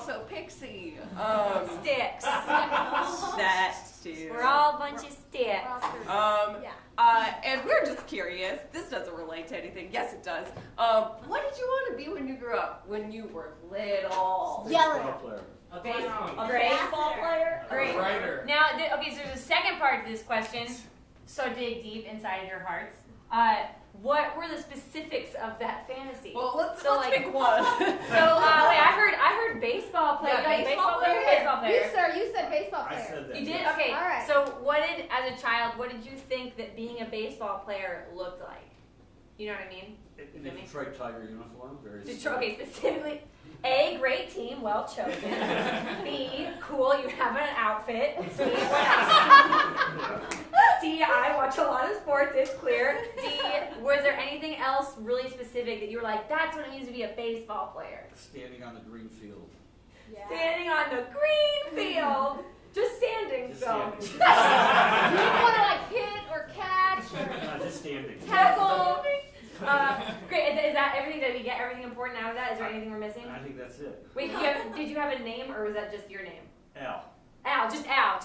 also Pixie. Stix. That too. We're all a bunch of Stix. And we're just curious. This doesn't relate to anything. Yes, it does. What did you want to be when you grew up? When you were little? Baseball player. A baseball player? Great. Writer. Now, okay, so there's a second part to this question. So dig deep inside your hearts. What were the specifics of that fantasy? Well, let's like, pick one. I heard baseball player. Yeah, baseball player. Baseball player. You said baseball player. I said that. You did? Yes. Okay. All right. So as a child, what did you think that being a baseball player looked like? You know what I mean? In a Detroit Tiger uniform, very Detroit, okay, specifically. A, great team, well chosen. B, cool, you have an outfit. C, what else? C, I watch a lot of sports, it's clear. D, was there anything else really specific that you were like, that's what it means to be a baseball player? Standing on the green field. Yeah. Standing on the green field. Just standing, Just so. standing. You didn't want to like hit or catch or Just standing. tackle. Great, is that everything? Did we get everything important out of that? Is there anything we're missing? I think that's it. Wait, did you have a name or was that just your name? Al. Al, just Al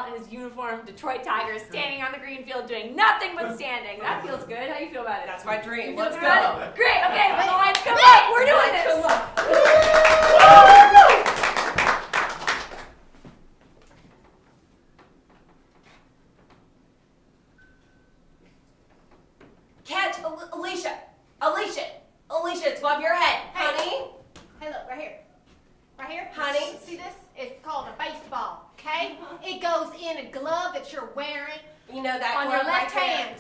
in his uniform, Detroit Tigers, standing on the green field doing nothing but standing. That feels good. How do you feel about it? That's my dream. Feels Let's good? go. Great, okay, when the lights come up, we're doing this. Catch, Alicia, it's above your head. Honey? Hey, look, right here. Right here. Honey? See this? It's called a baseball, okay? It goes in a glove that you're wearing You know that on your glove left right there? hand.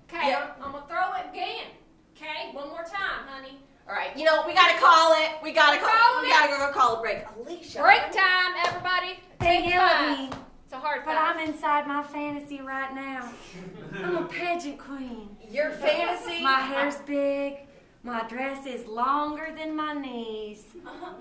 Okay, Yeah. I'm going to throw it again. Okay, one more time, honey. All right, we gotta call it. We gotta go call a break. Alicia. Break time, everybody. They yell at me, It's a hard but five. I'm inside my fantasy right now. I'm a pageant queen. Your fantasy? My hair's big, my dress is longer than my knees,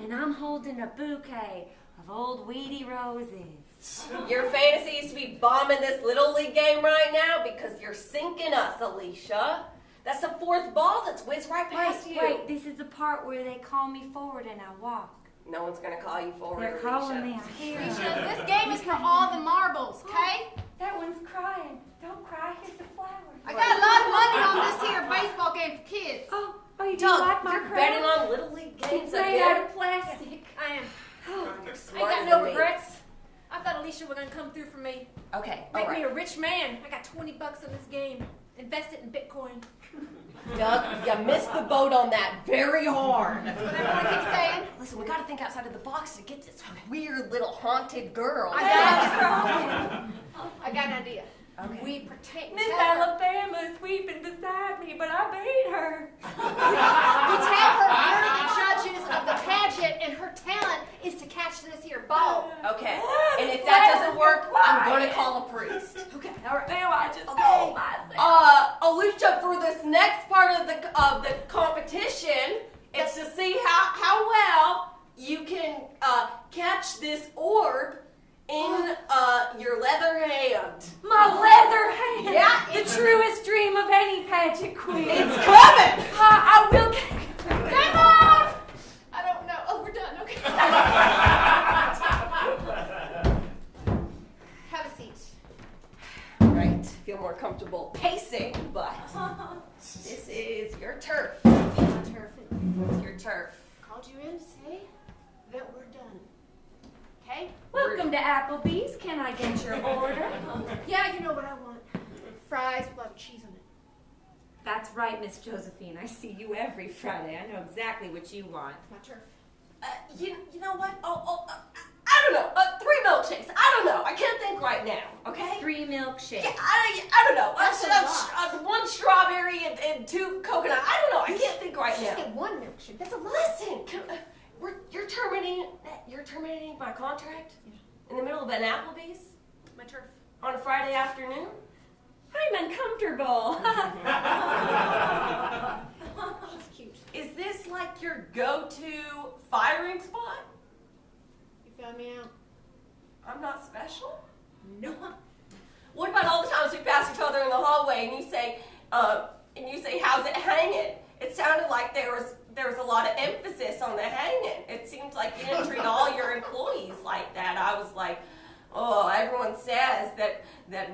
and I'm holding a bouquet of old weedy roses. Your fantasy is to be bombing this Little League game right now because you're sinking us, Alicia. That's the fourth ball that's whizzed right past you. Wait, this is the part where they call me forward and I walk. No one's gonna call you forward, They're Alicia. calling me, I hear Alicia, them. this game is for all the marbles, okay? That one's crying. Don't cry, here's the flower. I got a lot of money on this here baseball game for kids. Oh, you do Doug, like my you're crown? betting on Little League games It's made out again? of plastic. I am. You're I ain't smarter got no than me. regrets. I thought Alicia was gonna come through for me. Okay, Make all me right. a rich man. I got $20 on this game. Invest it in Bitcoin. Doug, you missed the boat on that very hard. That's what everyone keeps saying. Listen, we gotta think outside of the box to get this weird little haunted girl. I got an idea. Okay. We pretend. Miss tell her- Alabama's weeping beside me, but I beat her. We tell her we're the judges of the pageant, and her talent is to catch this here ball. Okay, and if that doesn't work, I'm gonna call a priest. Okay. All right. Now I just Okay. told myself. Alicia, for this next part of the competition, it's to see how well you can catch this orb in your leather hand. My leather hand. Yeah, the it's- truest dream of any pageant queen. It's coming. I will. Come on! I don't know. Oh, we're done. Okay. Have a seat. Right, feel more comfortable pacing, but this is your turf. My turf. It's your turf. Called you in to say that we're done. Okay? Welcome to Applebee's. Can I get your order? Yeah, you know what I want. Fries with a lot of cheese on it. That's right, Miss Josephine. I see you every Friday. I know exactly what you want. It's my turf. You know what? I don't know. 3 milkshakes. I don't know. I can't think right now. Okay. 3 milkshakes. Yeah, I don't know. That's a lot. 1 strawberry and 2 coconut. I don't know. I can't think right Just now. get 1 milkshake. That's a lot. Listen, you're terminating my contract in the middle of an Applebee's My turf. on a Friday afternoon. I'm uncomfortable. She's cute. Is this like your go-to firing spot? You found me out. I'm not special? No. What about all the times we pass each other in the hallway and you say, how's it hanging? It sounded like there there was a lot of emphasis on the hanging. It seems like you didn't treat all your employees like that. I was like, oh, everyone says that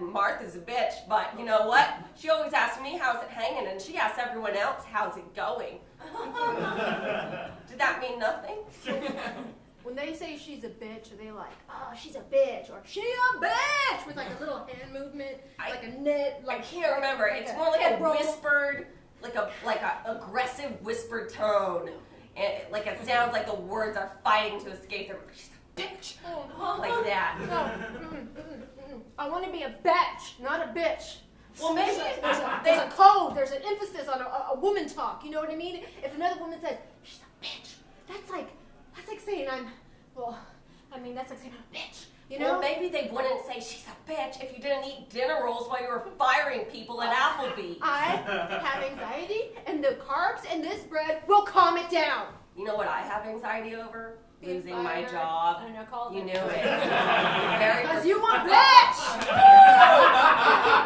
Martha's a bitch, but you know what? She always asks me how's it hanging, and she asks everyone else how's it going. Did that mean nothing? When they say she's a bitch, are they like, oh, she's a bitch, or she a bitch, with like a little hand movement, like a knit, I like can't remember. It's more like head a roll. whispered, like a aggressive whispered tone, and like it sounds like the words are fighting to escape them. She's a bitch, like that. No, I want to be a bitch, not a bitch. Well, maybe There's a code. There's an emphasis on a woman talk. You know what I mean? If another woman says she's a bitch, that's like saying that's like saying I'm a bitch. You know? Well, maybe they wouldn't say she's a bitch if you didn't eat dinner rolls while you were firing people at Applebee's. I have anxiety, and the carbs in this bread will calm it down. You know what I have anxiety over? Being Losing my fired. job. I don't know, call You it. knew it. Very Because you want bitch!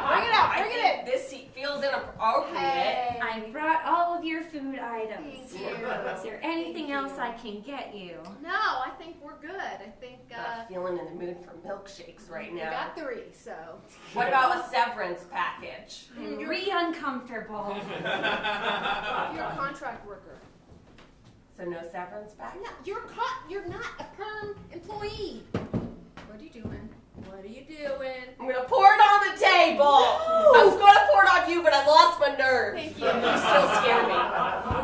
Bring it out, bring it in. This feels inappropriate. Hey. I brought all of your food items. Thank you. Is there anything else I can get you? No, I think we're good. I think Not feeling in the mood for milkshakes right we now. got 3, so. What about a severance package? I'm really uncomfortable. You're a contract worker. So no severance package? No, you're not a perm employee. What are you doing? What are you doing? I'm gonna pour it on the table. No. I was gonna pour it on you, but I lost my nerve. Thank you. You still scare me.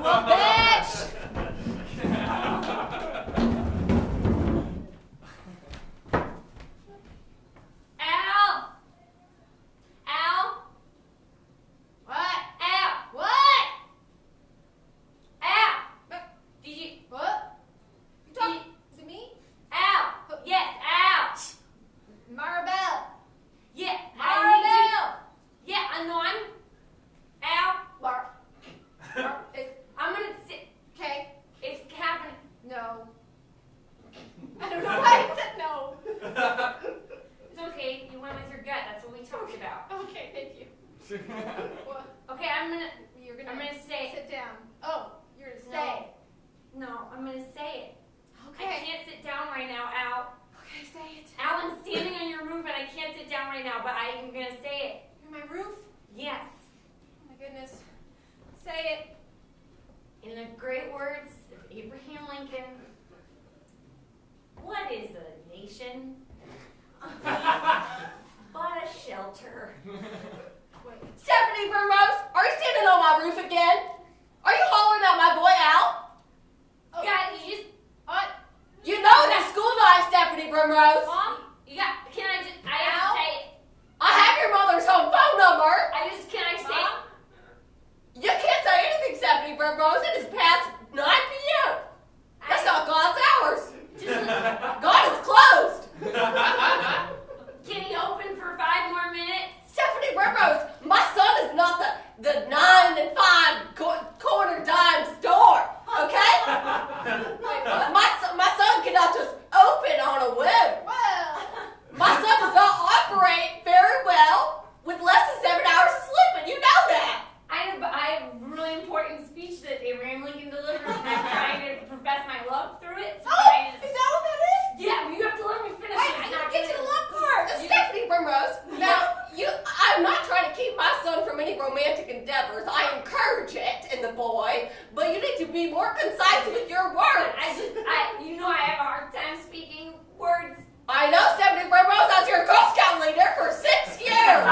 Well, bitch! Al! Al! What? Al! What? Al! Did you... What? You talking to me? Al! Yes, Al! Maribel. Yeah, Maribel. Yeah, I know I'm... Al! It's I'm gonna sit... okay. It's happening. No. I don't know why I said no. It's okay. You went with your gut. That's what we talked about. Okay, thank you. What? Okay, I'm gonna I'm gonna say it. sit down. Oh, you're gonna say. No, I'm gonna say it. I Okay. can't sit down right now, Al. Okay, say it. Al, I'm standing on your roof and I can't sit down right now, but I'm gonna say it. You're my roof. Yes. Oh my goodness. Say it. In the great words of Abraham Lincoln, what is a nation? But a shelter. Wait. Stephanie Primrose, are you standing on my roof again? Are you hollering at my boy Al? Oh. Yeah, you just... You know it is school night, Stephanie Primrose. Mom, can I have to say it? I have your mother's home phone number. Can I say it? You can't say anything, Stephanie Primrose. It is past 9 p.m. That's not God's hours. God is closed. Can he open for 5 more minutes? Stephanie Primrose, my son is not the 9 and 5 corner dime store, okay? My son cannot just open on a whim. Well. My son does not operate very well with less than 7 hours of sleep, and you know that. I have a really important speech that Abraham Lincoln delivered, and I'm trying to profess my love through it. So Oh, I is that what that is? yeah, but you have to let me finish. Wait, I didn't get to the love part. Stephanie Primrose. Now, I'm not trying to keep my son from any romantic endeavors. I encourage it in the boy, but you need to be more concise with your words. I have a hard time speaking words. I know Stephanie Primrose. I was your Girl Scout leader for 6 years.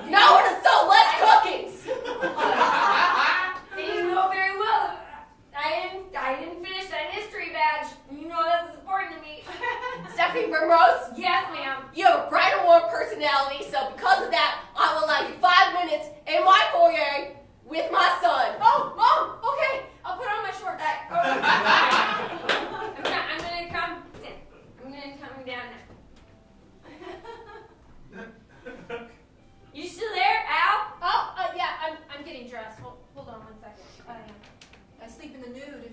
No one has sold less cookies. And you know very well I didn't finish that history badge. You know that's important to me. Stephanie Primrose, Yes, ma'am. you have a bright and warm personality, so because of that, I will allow you 5 minutes in my foyer with my son. Oh, Mom. Okay. I'll put on my shorts. I'm gonna come down now. You still there, Al? Oh, yeah. I'm getting dressed. Hold on 1 second. I sleep in the nude.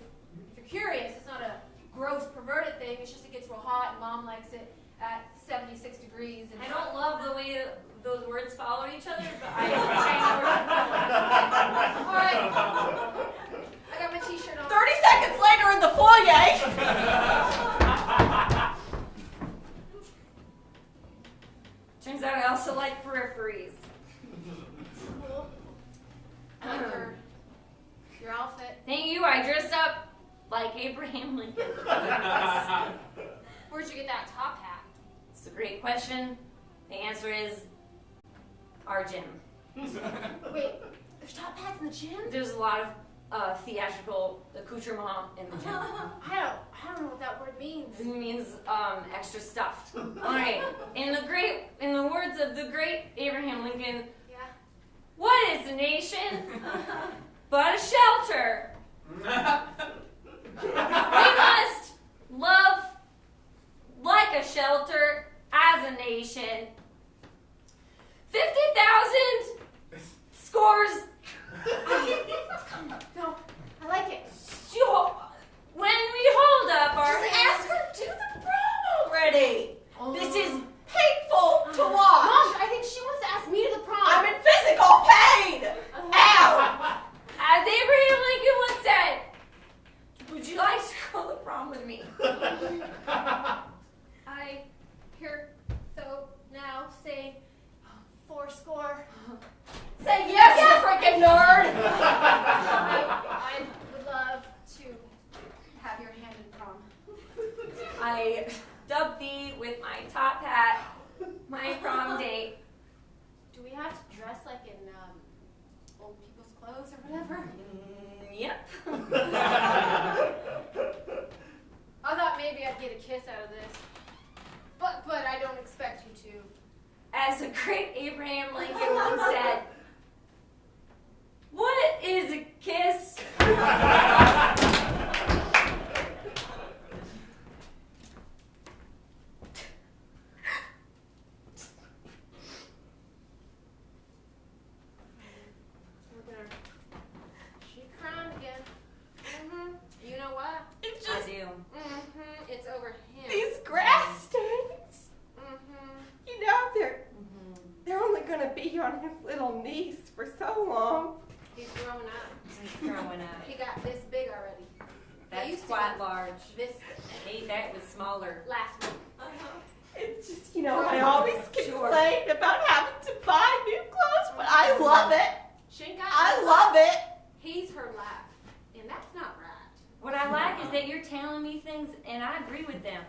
If you're curious, it's not a gross, perverted thing. It's just it gets real hot, and Mom likes it at 76 degrees. And I don't love the way those words follow each other, but I know All right. I got my the foyer. Turns out I also like peripheries. Cool. I like your outfit. Thank you. I dressed up like Abraham Lincoln. Where'd you get that top hat? It's a great question. The answer is our gym. Wait, there's top hats in the gym? There's a lot of theatrical accoutrement in the gym. I don't know what that word means. It means extra stuff. All right. In the words of the great Abraham Lincoln, Yeah. what is a nation but a shelter? We must love like a shelter as a nation. 50,000 scores. No, I like it. When we hold up our Just hands. ask her to the prom already. This is painful to watch. Mom, I think she wants to ask me to the prom. I'm in physical pain. Ow. As Abraham Lincoln once said, would you like to go to the prom with me? I hear so now say 4 Say yes, you freaking nerd. I would love to have your hand in prom. I dubbed thee with my top hat, my prom date. Do we have to dress like in old people's clothes or whatever? Yep. I thought maybe I'd get a kiss out of this. But I don't expect you to. As the great Abraham Lincoln once said, what is a kiss? We're gonna. She crying again. You know what? It's I just do. It's over him. these grass stains. You know, they're only going to be on his little niece for so long. He's growing up. He's growing up. He got this big already. That's used to quite be large. This Hey, that was smaller. last month. It's just, you know, I always complain about having to buy new clothes, but I love it. She ain't got I no love it. He's her life. And that's not right. What I like is that you're telling me things and I agree with them.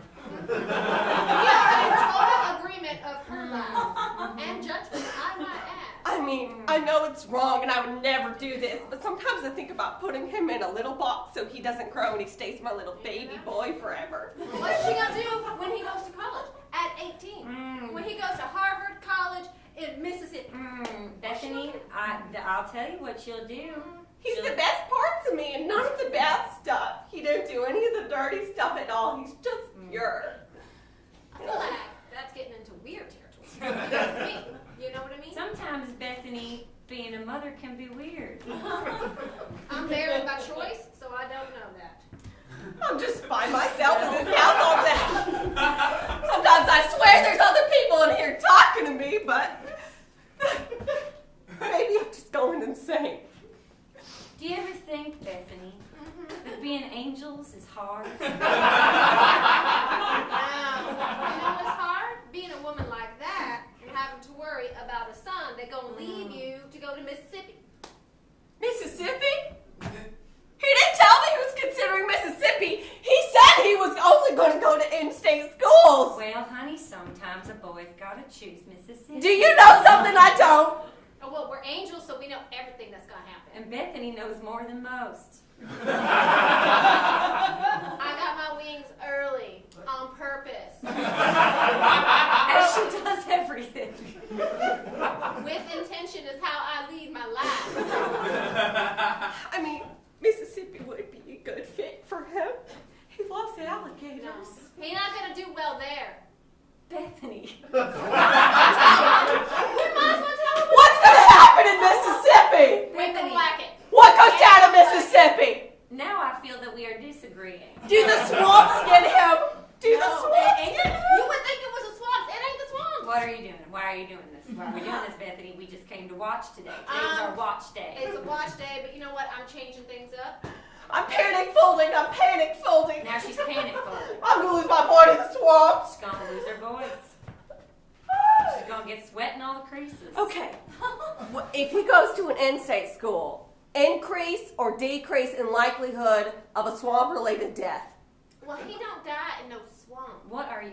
We are in total agreement of her life. And judgment, I might add. I mean, I know it's wrong and I would never do this, but sometimes I think about putting him in a little box so he doesn't grow and he stays my little baby boy forever. What's she gonna do when he goes to college? At 18. When he goes to Harvard College in Mississippi. Bethany, I'll tell you what she'll do. He's the best parts of me and none of the bad stuff. He don't do any of the dirty stuff at all. He's just pure. I feel like that's getting into weird territory. That's me. You know what I mean? Sometimes, Bethany, being a mother can be weird. I'm married by choice, so I don't know that. I'm just by myself in this house all day. Sometimes I swear there's other people in here talking to me, but maybe I'm just going insane. Do you ever think, Bethany, that being angels is hard? You know what's hard? Being a woman like that and having to worry about a son that's gonna leave you to go to Mississippi. Mississippi? He didn't tell me he was considering Mississippi. He said he was only going to go to in-state schools. Well, honey, sometimes a boy's gotta choose Mississippi. Do you know something I don't? Oh, well, we're angels, so we know everything that's gonna happen. And Bethany knows more than most. I got my wings early on purpose. As she does everything. With intention is how I lead my life. I mean, Mississippi would be a good fit for him. He loves alligators. No, he's not gonna do well there. Bethany. You might as well tell him What's going to happen in Mississippi? Make them like it. What goes down in Mississippi? Now I feel that we are disagreeing. Do the swamps get him? Do the No, swamps it ain't. get him? You would think it was a swamp. It ain't the swamp. What are you doing? Why are you doing this? Why are we doing this, Bethany? We just came to watch today. Today's our watch day. It's a watch day, but you know what? I'm changing things up. I'm panic folding. I'm panic folding. Now she's panic folding. I'm gonna lose my boy to the swamp. She's gonna lose her voice. She's gonna get sweat in all the creases. Okay. If he goes to an in-state school, increase or decrease in likelihood of a swamp-related death? Well, he don't die in no swamp. What are you?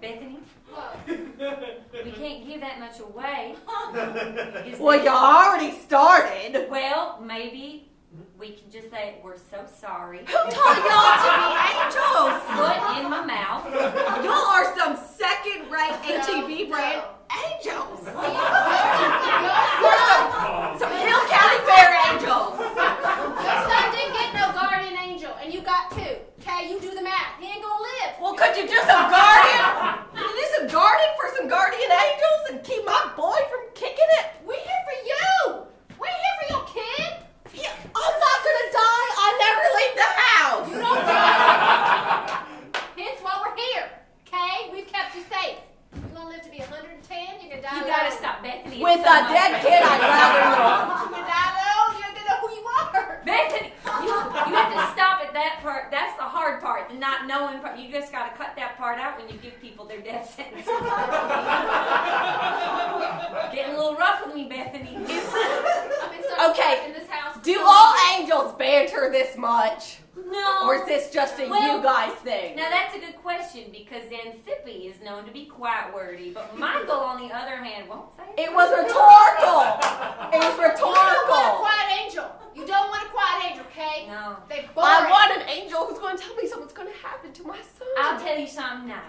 Bethany? What? We can't give that much away. Well, you already started. Well, maybe we can just say, we're so sorry. Who taught y'all to be angels? Foot in my mouth. Y'all are some second-rate HEB brand angels. You're some Hill County Fair angels. Your son didn't get no guardian angel, and you got two. Okay, you do the math. He ain't gonna live. Well, could you do some guardian? Could you do some guardian for some guardian angels and keep my boy from kicking it? We're here for you. We're here for your kid. Yeah, I'm not gonna die. I never leave the house. You don't die. Hence why we're here. Okay, we've kept you safe. You gonna live to be 110? You can die. You alone. gotta stop Bethany. With It's so a much dead better. kid, I'd rather not. You can die alone. You don't know who you are. Bethany, you have to stop at that part. That's the hard part, the not knowing part. You just gotta cut that part out when you give people their death sentence. Getting a little rough with me, Bethany. I've been so Okay, in this house. Do all angels banter this much? No. Or is this just a Well, you guys thing? Now that's a good question because Xanthippe is known to be quite wordy, but Michael, on the other hand, won't say It was rhetorical. It was You don't want a rhetorical. quiet angel. You don't want a quiet angel, okay? No. They I boring. want an angel who's going to tell me something's going to happen to my son. I'll tell you something nice.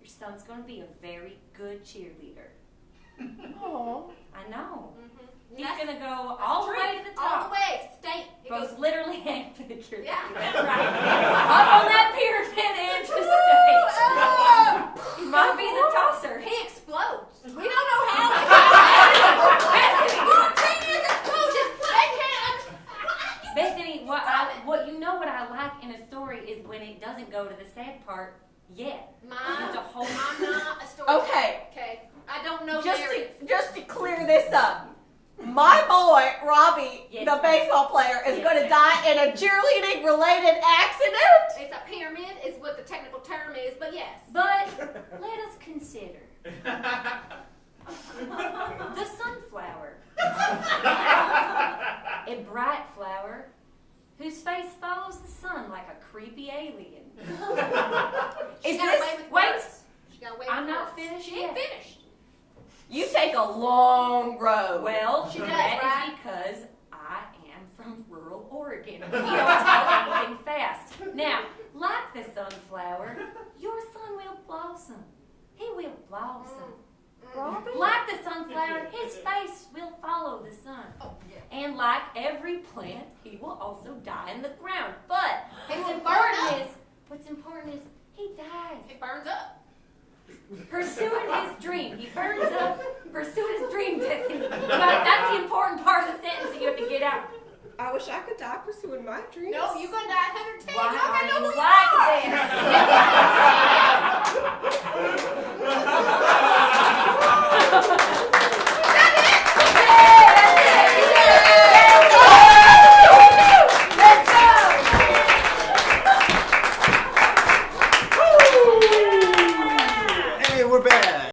Your son's going to be a very good cheerleader. Aw. I know. Mhm. He's That's- going to go that's all the true. way to the All top. the way to state. It Both goes- literally and figuratively. Yeah. That's right. Up on that pyramid and to stage. He might be the tosser. He explodes. We don't know how. Spontaneous explosion. They can't understand. Bethany, what I like in a story is when it doesn't go to the sad part yet. Mom, It's a whole I'm not a story. Okay. Okay. I don't know Just lyrics. to clear this up, my boy, Robbie, Yes. the baseball player, is Yes. going to die in a cheerleading-related accident. It's a pyramid is what the technical term is, but yes. But let us consider the sunflower. A bright flower whose face follows the sun like a creepy alien. Is She got this... away with wait. words. She got away I'm with not words. finished She ain't yet. finished. You take a long road. Well, She does, that right? is because I am from rural Oregon. We don't tell anything fast. Now, like the sunflower, your son will blossom. He will blossom. Robbie? Like the sunflower, his face will follow the sun. Oh, yeah. And like every plant, he will also die in the ground. But He what's will burn up. important is he dies. It burns up. Pursuing his dream. He burns up, pursue his dream, Tiffany. That's the important part of the sentence that you have to get out. I wish I could die pursuing my dreams. No, you're gonna die 110. Why You don't are know you who like